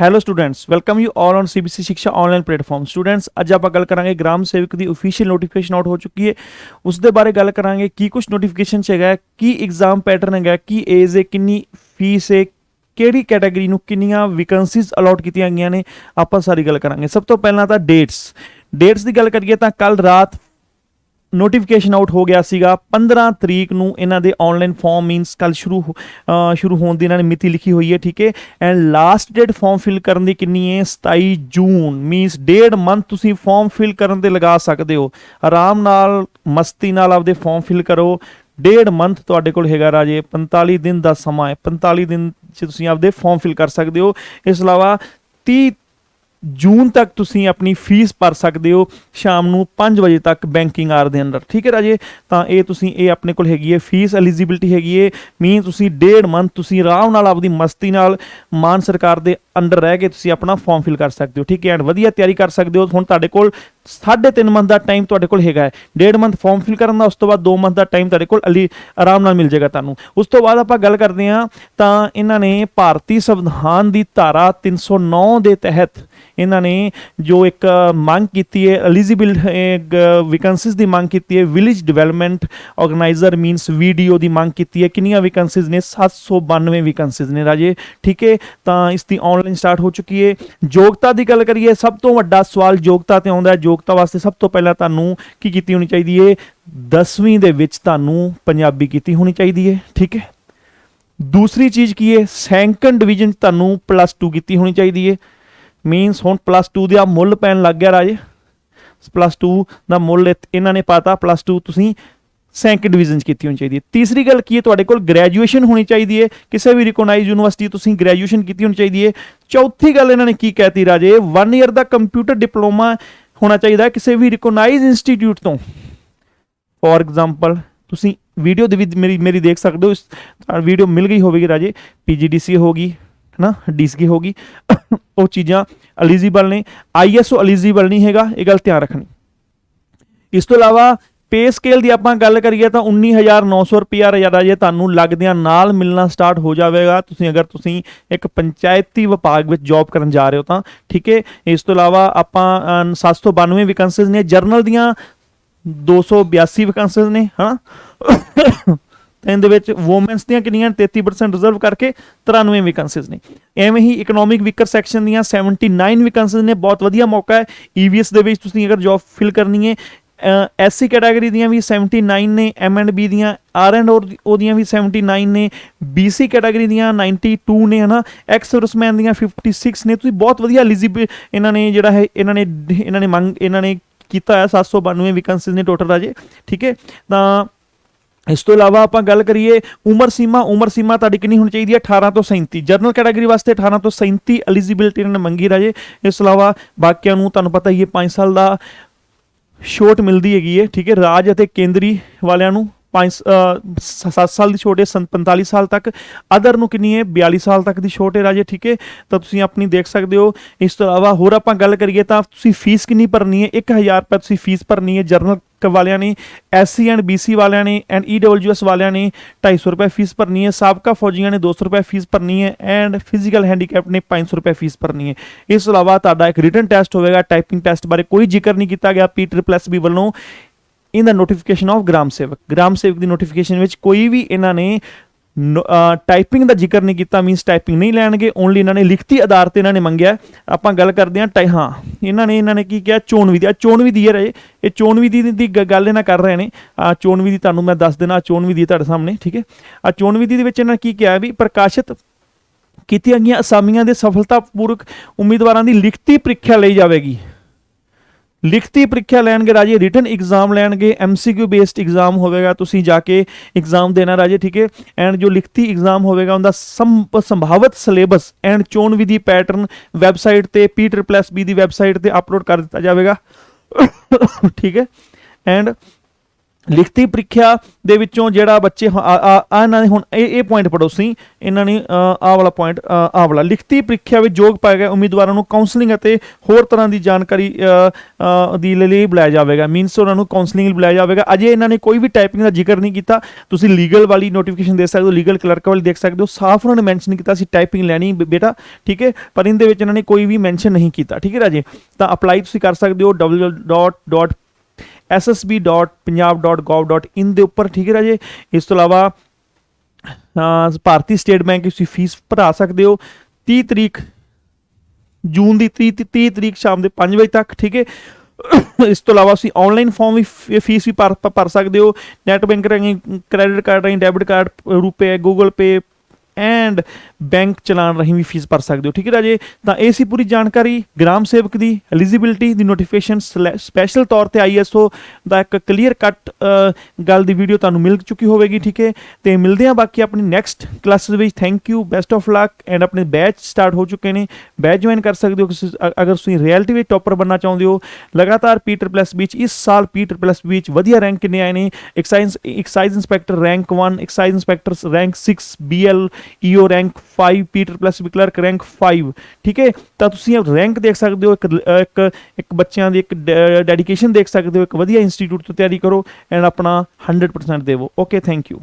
Hello students, welcome you all on CBSE ਸਿੱਖਿਆ online platform. Students, ਅੱਜ ਆਪਾਂ ਗੱਲ ਕਰਾਂਗੇ ਗ੍ਰਾਮ ਸੇਵਕ ਦੀ ਅਫੀਸ਼ੀਅਲ ਨੋਟੀਫਿਕੇਸ਼ਨ ਆਊਟ ਹੋ ਚੁੱਕੀ ਹੈ, ਉਸ ਦੇ ਬਾਰੇ ਗੱਲ ਕਰਾਂਗੇ ਕੀ ਕੁਝ ਨੋਟੀਫਿਕੇਸ਼ਨ 'ਚ ਹੈਗਾ, ਕੀ ਐਗਜ਼ਾਮ ਪੈਟਰਨ ਹੈਗਾ, ਕੀ ਏਜ ਹੈ, ਕਿੰਨੀ ਫੀਸ ਹੈ, ਕਿਹੜੀ ਕੈਟਾਗਰੀ ਨੂੰ ਕਿੰਨੀਆਂ ਵੈਕੈਂਸੀਜ਼ ਅਲਾਟ ਕੀਤੀਆਂ ਗਈਆਂ ਨੇ, ਆਪਾਂ ਸਾਰੀ ਗੱਲ ਕਰਾਂਗੇ। ਸਭ ਤੋਂ ਪਹਿਲਾਂ ਤਾਂ ਡੇਟਸ ਦੀ ਗੱਲ ਕਰੀਏ ਤਾਂ ਕੱਲ ਰਾਤ ਨੋਟੀਫਿਕੇਸ਼ਨ ਆਊਟ ਹੋ ਗਿਆ ਸੀਗਾ। 15 ਤਰੀਕ ਨੂੰ ਇਹਨਾਂ ਦੇ ਆਨਲਾਈਨ ਫਾਰਮ ਮੀਨਸ ਕੱਲ ਸ਼ੁਰੂ ਹੋਣ ਦੀ ਇਹਨਾਂ ਨੇ ਮਿਤੀ ਲਿਖੀ ਹੋਈ ਹੈ, ਠੀਕ ਹੈ। And last date form fill ਕਰਨ ਦੀ ਕਿੰਨੀ ਹੈ? 27 ਜੂਨ। ਮੀਨਸ 1.5 ਮੰਥ ਤੁਸੀਂ ਫਾਰਮ ਫਿਲ ਕਰਨ ਤੇ ਲਗਾ ਸਕਦੇ ਹੋ। ਆਰਾਮ ਨਾਲ ਮਸਤੀ ਨਾਲ ਆਪਦੇ ਫਾਰਮ ਫਿਲ ਕਰੋ। 1.5 ਮੰਥ ਤੁਹਾਡੇ ਕੋਲ ਹੈਗਾ ਰਾਜੇ, 45 ਦਿਨ ਦਾ ਸਮਾਂ ਹੈ। 45 ਦਿਨ 'ਚ ਤੁਸੀਂ ਆਪਦੇ ਫਾਰਮ ਫਿਲ ਕਰ ਸਕਦੇ ਹੋ। ਇਸ ਤੋਂ ਇਲਾਵਾ 30 ਜੂਨ ਤੱਕ ਤੁਸੀਂ ਆਪਣੀ ਫੀਸ ਭਰ ਸਕਦੇ ਹੋ, ਸ਼ਾਮ ਨੂੰ 5 ਵਜੇ ਤੱਕ ਬੈਂਕਿੰਗ ਆਰ ਦੇ ਅੰਦਰ, ਠੀਕ ਹੈ ਰਾਜੇ। ਤਾਂ ਇਹ ਆਪਣੇ ਕੋਲ ਹੈਗੀ ਹੈ ਫੀਸ ਐਲੀਜੀਬਿਲਿਟੀ ਹੈਗੀ ਹੈ। ਮੀਨ ਤੁਸੀਂ 1.5 ਮੰਥ ਤੁਸੀਂ ਆਰਾਮ ਨਾਲ ਆਪਦੀ ਮਸਤੀ ਨਾਲ ਮਾਨ ਸਰਕਾਰ ਦੇ ਅੰਡਰ ਰਹਿ ਕੇ ਤੁਸੀਂ ਆਪਣਾ ਫਾਰਮ ਫਿਲ ਕਰ ਸਕਦੇ ਹੋ, ਠੀਕ ਹੈ। ਐਂਡ ਵਧੀਆ ਤਿਆਰੀ ਕਰ ਸਕਦੇ ਹੋ। ਹੁਣ ਤੁਹਾਡੇ ਕੋਲ 3.5 ਮੰਥ ਦਾ ਟਾਈਮ ਤੁਹਾਡੇ ਕੋਲ ਹੈਗਾ ਹੈ। 1.5 ਮੰਥ ਫਾਰਮ ਫਿਲ ਕਰਨ ਦਾ, ਉਸ ਤੋਂ ਬਾਅਦ 2 ਮੰਥ ਦਾ ਟਾਈਮ ਤੁਹਾਡੇ ਕੋਲ ਆਰਾਮ ਨਾਲ ਮਿਲ ਜਾਏਗਾ ਤੁਹਾਨੂੰ। ਉਸ ਤੋਂ ਬਾਅਦ ਆਪਾਂ ਗੱਲ ਕਰਦੇ ਹਾਂ ਤਾਂ ਇਹਨਾਂ ਨੇ ਭਾਰਤੀ ਸੰਵਿਧਾਨ ਦੀ ਧਾਰਾ 309 ਦੇ ਤਹਿਤ ਇਹਨਾਂ ਨੇ ਜੋ ਇੱਕ ਮੰਗ ਕੀਤੀ ਹੈ, ਐਲੀਜੀਬਲ ਵੈਕੈਂਸੀਜ਼ ਦੀ ਮੰਗ ਕੀਤੀ ਹੈ। Village development organiser means video ਦੀ ਮੰਗ ਕੀਤੀ ਹੈ। ਕਿੰਨੀਆਂ ਵੈਕੈਂਸੀਜ਼ ਨੇ? 792 ਵੈਕੈਂਸੀਜ਼ ਨੇ ਰਾਜੇ, ਠੀਕ ਹੈ। ਤਾਂ ਇਸ ਦੀ ਆਨਲਾਈਨ ਸਟਾਰਟ ਹੋ ਚੁੱਕੀ ਹੈ। ਯੋਗਤਾ ਦੀ ਗੱਲ ਕਰੀਏ, ਸਭ ਤੋਂ ਵੱਡਾ ਸਵਾਲ ਯੋਗਤਾ ਤੇ ਆਉਂਦਾ ਹੈ। ਯੋਗਤਾ ਵਾਸਤੇ ਸਭ ਤੋਂ ਪਹਿਲਾਂ ਤੁਹਾਨੂੰ ਕੀ ਕੀਤੀ ਹੋਣੀ ਚਾਹੀਦੀ ਹੈ? 10ਵੀਂ ਦੇ ਵਿੱਚ ਤੁਹਾਨੂੰ ਪੰਜਾਬੀ ਕੀਤੀ ਹੋਣੀ ਚਾਹੀਦੀ ਹੈ, ਠੀਕ ਹੈ। ਦੂਸਰੀ ਚੀਜ਼ ਕੀ ਹੈ? ਸੈਕੰਡ ਡਿਵੀਜ਼ਨ ਤੁਹਾਨੂੰ +2 ਕੀਤੀ ਹੋਣੀ ਚਾਹੀਦੀ ਹੈ। ਮੀਨਸ ਹੁਣ +2 ਦਾ ਮੁੱਲ ਪੈਣ ਲੱਗ ਗਿਆ ਰਾਜੇ। +2 ਦਾ ਮੁੱਲ ਇਹਨਾਂ ਨੇ ਪਾਤਾ। +2 ਤੁਸੀਂ ਸੈਕੰਡ ਡਿਵੀਜ਼ਨ 'ਚ ਕੀਤੀ ਹੋਣੀ ਚਾਹੀਦੀ ਹੈ। ਤੀਸਰੀ ਗੱਲ ਕੀ ਹੈ? ਤੁਹਾਡੇ ਕੋਲ ਗ੍ਰੈਜੂਏਸ਼ਨ ਹੋਣੀ ਚਾਹੀਦੀ ਹੈ। ਕਿਸੇ ਵੀ ਰਿਕੋਗਨਾਈਜ਼ ਯੂਨੀਵਰਸਿਟੀ ਤੁਸੀਂ ਗ੍ਰੈਜੂਏਸ਼ਨ ਕੀਤੀ ਹੋਣੀ ਚਾਹੀਦੀ ਹੈ। ਚੌਥੀ ਗੱਲ ਇਹਨਾਂ ਨੇ ਕੀ ਕਹਿਤੀ ਰਾਜੇ? 1 ਈਅਰ ਦਾ ਕੰਪਿਊਟਰ ਡਿਪਲੋਮਾ ਹੋਣਾ ਚਾਹੀਦਾ ਕਿਸੇ ਵੀ ਰਿਕੋਗਨਾਈਜ਼ ਇੰਸਟੀਟਿਊਟ ਤੋਂ। ਫੋਰ ਐਗਜ਼ਾਮਪਲ ਤੁਸੀਂ ਵੀਡੀਓ ਦੇ ਵਿੱਚ ਮੇਰੀ ਦੇਖ ਸਕਦੇ ਹੋ, ਵੀਡੀਓ ਮਿਲ ਗਈ ਹੋਵੇਗੀ ਰਾਜੇ। PGDCA ਹੋ ਗਈ ਹੈ ਨਾ, DCA ਹੋ ਗਈ, ਉਹ ਚੀਜ਼ਾਂ ਐਲੀਜੀਬਲ ਨੇ। ISO ਐਲੀਜੀਬਲ ਨਹੀਂ ਹੈਗਾ, ਇਹ ਗੱਲ ਧਿਆਨ ਰੱਖਣੀ। ਇਸ ਤੋਂ ਇਲਾਵਾ ਪੇ ਸਕੇਲ ਦੀ ਆਪਾਂ ਗੱਲ ਕਰੀਏ ਤਾਂ 19,900 ਰੁਪਇਆ ਰਾਜੇ ਤੁਹਾਨੂੰ ਲੱਗਦਿਆਂ ਨਾਲ ਮਿਲਣਾ ਸਟਾਰਟ ਹੋ ਜਾਵੇਗਾ, ਅਗਰ ਤੁਸੀਂ ਇੱਕ ਪੰਚਾਇਤੀ ਵਿਭਾਗ ਵਿੱਚ ਜੌਬ ਕਰਨ ਜਾ ਰਹੇ ਹੋ ਤਾਂ, ਠੀਕ ਹੈ। ਇਸ ਤੋਂ ਇਲਾਵਾ ਆਪਾਂ 792 ਵੈਕੈਂਸੀਜ਼ ਨੇ। ਜਰਨਲ ਦੀਆਂ 282 ਵੈਕੈਂਸੀਜ਼ ਨੇ, ਹਾਂ। ਇਹਦੇ ਵਿੱਚ ਵੂਮੈਨਸ ਦੀਆਂ ਕਿੰਨੀਆਂ? 33% ਰਿਜ਼ਰਵ ਕਰਕੇ 93 ਵੈਕੈਂਸੀਜ਼ ਨੇ। ਐਵੇਂ ਹੀ ਇਕਨੋਮਿਕ ਵੀਕਰ ਸੈਕਸ਼ਨ ਦੀਆਂ 79 ਵੈਕੈਂਸੀਜ਼ ਨੇ। ਬਹੁਤ ਵਧੀਆ ਮੌਕਾ ਹੈ EVS ਦੇ ਵਿੱਚ ਤੁਸੀਂ ਅਗਰ ਜੌਬ ਫਿਲ ਕਰਨੀ ਹੈ। SC ਕੈਟਾਗਰੀ ਦੀਆਂ ਵੀ 79 ਨੇ। M&B ਦੀਆਂ R&O ਦੀਆਂ ਵੀ 79 ਨੇ। BC ਕੈਟਾਗਰੀ ਦੀਆਂ 92 ਨੇ, ਹੈ ਨਾ। ਐਕਸ ਸਰਵਿਸਮੈਨ ਦੀਆਂ 56 ਨੇ। ਤੁਸੀਂ ਬਹੁਤ ਵਧੀਆ ਐਲੀਜੀਬਲ ਇਹਨਾਂ ਨੇ ਜਿਹੜਾ ਹੈ ਇਹਨਾਂ ਨੇ ਕੀਤਾ ਹੈ। 792 ਵੈਕੈਂਸੀਜ਼ ਨੇ ਟੋਟਲ ਰਾਜੇ, ਠੀਕ ਹੈ। ਤਾਂ ਇਸ ਤੋਂ ਇਲਾਵਾ ਆਪਾਂ ਗੱਲ ਕਰੀਏ ਉਮਰ ਸੀਮਾ ਤੁਹਾਡੀ ਕਿੰਨੀ ਹੋਣੀ ਚਾਹੀਦੀ ਹੈ? 18 ਤੋਂ 37। ਜਨਰਲ ਕੈਟਾਗਰੀ ਵਾਸਤੇ 18 ਤੋਂ 37 ਐਲੀਜੀਬਿਲਿਟੀ ਇਹਨਾਂ ਨੇ ਮੰਗੀ ਰਾਜੇ। ਇਸ ਤੋਂ ਇਲਾਵਾ ਬਾਕੀਆਂ ਨੂੰ ਤੁਹਾਨੂੰ ਪਤਾ ਹੀ ਹੈ 5 ਸਾਲ ਦਾ ਛੋਟ ਮਿਲਦੀ ਹੈਗੀ ਹੈ, ਠੀਕ ਹੈ। ਰਾਜ ਅਤੇ ਕੇਂਦਰੀ ਵਾਲਿਆਂ ਨੂੰ 7 ਸਾਲ ਦੀ ਛੋਟ ਹੈ, 45 ਸਾਲ ਤੱਕ। ਅਦਰ ਨੂੰ ਕਿੰਨੀ ਹੈ? 42 ਸਾਲ ਤੱਕ ਦੀ ਛੋਟ ਹੈ ਰਾਜੇ, ਠੀਕ ਹੈ। ਤਾਂ ਤੁਸੀਂ ਆਪਣੀ ਦੇਖ ਸਕਦੇ ਹੋ। ਇਸ ਤੋਂ ਇਲਾਵਾ ਹੋਰ ਆਪਾਂ ਗੱਲ ਕਰੀਏ ਤਾਂ ਤੁਸੀਂ ਫੀਸ ਕਿੰਨੀ ਭਰਨੀ ਹੈ? 1000 ਰੁਪਏ ਤੁਸੀਂ ਫੀਸ ਭਰਨੀ ਹੈ ਜਰਨਲ ਵਾਲਿਆਂ ਨੇ। SC ਐਂਡ BC ਵਾਲਿਆਂ ਨੇ ਐਂਡ EWS ਵਾਲਿਆਂ ਨੇ 250 ਰੁਪਏ ਫੀਸ ਭਰਨੀ ਹੈ। ਸਾਬਕਾ ਫੌਜੀਆਂ ਨੇ 200 ਰੁਪਏ ਫੀਸ ਭਰਨੀ ਹੈ। ਐਂਡ ਫਿਜ਼ੀਕਲ ਹੈਂਡੀਕੈਪ ਨੇ 500 ਰੁਪਏ ਫੀਸ ਭਰਨੀ ਹੈ। ਇਸ ਤੋਂ ਇਲਾਵਾ ਤੁਹਾਡਾ ਇੱਕ ਰਿਟਨ ਟੈਸਟ ਹੋਵੇਗਾ। ਟਾਈਪਿੰਗ ਟੈਸਟ ਬਾਰੇ ਕੋਈ ਜ਼ਿਕਰ ਨਹੀਂ ਕੀਤਾ ਗਿਆ PSSB ਵੱਲੋਂ ਇਨ ਦਾ ਨੋਟੀਫਿਕੇਸ਼ਨ ਆਫ ਗ੍ਰਾਮ ਸੇਵਕ ਦੀ ਨੋਟੀਫਿਕੇਸ਼ਨ ਵਿੱਚ ਕੋਈ ਵੀ ਇਹਨਾਂ ਨੇ ਟਾਈਪਿੰਗ ਦਾ ਜ਼ਿਕਰ ਨਹੀਂ ਕੀਤਾ। ਮੀਨਸ ਟਾਈਪਿੰਗ ਨਹੀਂ ਲੈਣਗੇ, ਓਨਲੀ ਇਹਨਾਂ ਨੇ ਲਿਖਤੀ ਆਧਾਰ ਤੇ ਇਹਨਾਂ ਨੇ ਮੰਗਿਆ। ਆਪਾਂ ਗੱਲ ਕਰਦੇ ਹਾਂ ਹਾਂ ਇਹਨਾਂ ਨੇ ਕੀ ਕਿਹਾ? ਚੋਣ ਵਿਧੀ। ਚੋਣ ਵਿਧੀ ਹੈ ਰਾਜੇ, ਇਹ ਚੋਣ ਵਿਧੀ ਦੀ ਗੱਲ ਇਹਨਾਂ ਕਰ ਰਹੇ ਨੇ। ਚੋਣ ਵਿਧੀ ਤੁਹਾਨੂੰ ਮੈਂ ਦੱਸ ਦੇਣਾ। ਚੋਣ ਵਿਧੀ ਤੁਹਾਡੇ ਸਾਹਮਣੇ, ਠੀਕ ਹੈ। ਚੋਣ ਵਿਧੀ ਦੇ ਵਿੱਚ ਇਹਨਾਂ ਨੇ ਕੀ ਕਿਹਾ ਵੀ ਪ੍ਰਕਾਸ਼ਿਤ ਕੀਤੀਆਂ ਗਈਆਂ ਅਸਾਮੀਆਂ ਦੇ ਸਫਲਤਾਪੂਰਵਕ ਉਮੀਦਵਾਰਾਂ ਦੀ ਲਿਖਤੀ ਪ੍ਰੀਖਿਆ ਲਈ ਜਾਵੇਗੀ। ਲਿਖਤੀ ਪ੍ਰੀਖਿਆ ਲੈਣਗੇ ਰਾਜੇ, ਰਿਟਨ ਐਗਜ਼ਾਮ ਲੈਣਗੇ। MCQ ਬੇਸਡ ਐਗਜ਼ਾਮ ਹੋਵੇਗਾ, ਤੁਸੀਂ ਜਾ ਕੇ ਐਗਜ਼ਾਮ ਦੇਣਾ ਰਾਜੇ, ਠੀਕ ਹੈ। ਐਂਡ ਜੋ ਲਿਖਤੀ ਐਗਜ਼ਾਮ ਹੋਵੇਗਾ ਉਹਦਾ ਸੰਭਾਵਿਤ ਸਿਲੇਬਸ ਐਂਡ ਚੋਣ ਵਿਧੀ ਪੈਟਰਨ ਵੈਬਸਾਈਟ ਤੇ PSSB ਦੀ ਵੈਬਸਾਈਟ ਤੇ ਅਪਲੋਡ ਕਰ ਦਿੱਤਾ ਜਾਵੇਗਾ, ਠੀਕ ਹੈ। ਐਂਡ ਲਿਖਤੀ ਪ੍ਰੀਖਿਆ ਦੇ ਵਿੱਚੋਂ ਜਿਹੜਾ ਬੱਚੇ ਇਹਨਾਂ ਨੇ ਹੁਣ ਇਹ ਪੁਆਇੰਟ ਪੜੋ ਸੀ, ਇਹਨਾਂ ਨੇ ਆਹ ਵਾਲਾ ਪੁਆਇੰਟ, ਆਹ ਵਾਲਾ ਲਿਖਤੀ ਪ੍ਰੀਖਿਆ ਵਿੱਚ ਯੋਗ ਪਾਏ ਗਏ ਉਮੀਦਵਾਰਾਂ ਨੂੰ ਕਾਉਂਸਲਿੰਗ ਅਤੇ ਹੋਰ ਤਰ੍ਹਾਂ ਦੀ ਜਾਣਕਾਰੀ ਦੀ ਲਈ ਬੁਲਾਇਆ ਜਾਵੇਗਾ। ਮੀਨਸ ਉਹਨਾਂ ਨੂੰ ਕਾਉਂਸਲਿੰਗ ਲਈ ਬੁਲਾਇਆ ਜਾਵੇਗਾ। ਅਜੇ ਇਹਨਾਂ ਨੇ ਕੋਈ ਵੀ ਟਾਈਪਿੰਗ ਦਾ ਜ਼ਿਕਰ ਨਹੀਂ ਕੀਤਾ। ਤੁਸੀਂ ਲੀਗਲ ਵਾਲੀ ਨੋਟੀਫਿਕੇਸ਼ਨ ਦੇਖ ਸਕਦੇ ਹੋ, ਲੀਗਲ ਕਲਰਕ ਵਾਲੀ ਦੇਖ ਸਕਦੇ ਹੋ, ਸਾਫ਼ ਉਹਨਾਂ ਨੇ ਮੈਂਸ਼ਨ ਕੀਤਾ ਸੀ ਟਾਈਪਿੰਗ ਲੈਣੀ ਬੇਟਾ, ਠੀਕ ਹੈ, ਪਰ ਇਹਦੇ ਵਿੱਚ ਇਹਨਾਂ ਨੇ ਕੋਈ ਵੀ ਮੈਂਸ਼ਨ ਨਹੀਂ ਕੀਤਾ, ਠੀਕ ਹੈ ਰਾਜੇ। ਤਾਂ ਅਪਲਾਈ ਤੁਸੀਂ ਕਰ ਸਕਦੇ ਹੋ ssb.punjab.gov.in ਦੇ ਉੱਪਰ, ਠੀਕ ਹੈ ਰਾਜੇ। ਇਸ ਤੋਂ ਇਲਾਵਾ ਭਾਰਤੀ ਸਟੇਟ ਬੈਂਕ ਤੁਸੀਂ ਫੀਸ ਭਰਾ ਸਕਦੇ ਹੋ 30 ਤਰੀਕ ਜੂਨ ਦੀ 30 ਤਰੀਕ ਸ਼ਾਮ ਦੇ 5 ਵਜੇ ਤੱਕ, ਠੀਕ ਹੈ। ਇਸ ਤੋਂ ਇਲਾਵਾ ਤੁਸੀਂ ਆਨਲਾਈਨ ਫਾਰਮ ਵੀ ਫੀਸ ਵੀ ਭਰ ਸਕਦੇ ਹੋ, ਨੈਟ ਬੈਂਕ ਰਾਹੀਂ, ਕ੍ਰੈਡਿਟ ਕਾਰਡ ਰਾਹੀਂ, ਡੈਬਿਟ ਕਾਰਡ, ਰੁਪਏ, ਗੂਗਲ ਪੇ ਐਂਡ ਬੈਂਕ ਚਲਾਨ ਰਾਹੀਂ ਵੀ ਫੀਸ ਭਰ ਸਕਦੇ ਹੋ, ਠੀਕ ਹੈ ਰਾਜੇ। ਤਾਂ ਇਹ ਸੀ ਪੂਰੀ ਜਾਣਕਾਰੀ ਗ੍ਰਾਮ ਸੇਵਕ ਦੀ ਐਲੀਜੀਬਿਲਿਟੀ ਦੀ ਨੋਟੀਫਿਕੇਸ਼ਨ ਸਪੈਸ਼ਲ ਤੌਰ ਤੇ ISO ਦਾ ਇੱਕ ਕਲੀਅਰ ਕੱਟ ਗੱਲ ਦੀ ਵੀਡੀਓ ਤੁਹਾਨੂੰ ਮਿਲ ਚੁੱਕੀ ਹੋਵੇਗੀ, ਠੀਕ ਹੈ। ਤੇ ਮਿਲਦੇ ਹਾਂ ਬਾਕੀ ਆਪਣੀ ਨੈਕਸਟ ਕਲਾਸਿਸ ਵਿੱਚ। Thank you, best of luck. And ਆਪਣੇ ਬੈਚ ਸਟਾਰਟ ਹੋ ਚੁੱਕੇ ਨੇ, ਬੈਚ ਜੁਆਇਨ ਕਰ ਸਕਦੇ ਹੋ ਅਗਰ ਤੁਸੀਂ ਰਿਐਲਿਟੀ ਵਿੱਚ ਟੌਪਰ ਬਣਨਾ ਚਾਹੁੰਦੇ ਹੋ। ਲਗਾਤਾਰ PSSB ਵਿੱਚ ਇਸ ਸਾਲ PSSB ਵਿੱਚ ਵਧੀਆ ਰੈਂਕ ਕਿੰਨੇ ਆਏ ਨੇ? Excise inspector rank 1, excise inspector rank 6, BL EO rank 5, PSSB clerk rank 5, ਠੀਕ ਹੈ। ਤਾਂ ਤੁਸੀਂ ਇਹ ਰੈਂਕ ਦੇਖ ਸਕਦੇ ਹੋ, ਇੱਕ ਬੱਚਿਆਂ ਦੀ ਇੱਕ ਡੈਡੀਕੇਸ਼ਨ ਦੇਖ ਸਕਦੇ ਹੋ। ਇੱਕ ਵਧੀਆ ਇੰਸਟੀਟਿਊਟ ਤੋਂ ਤਿਆਰੀ ਕਰੋ ਐਂਡ ਆਪਣਾ 100% ਦੇਵੋ। Okay, thank you.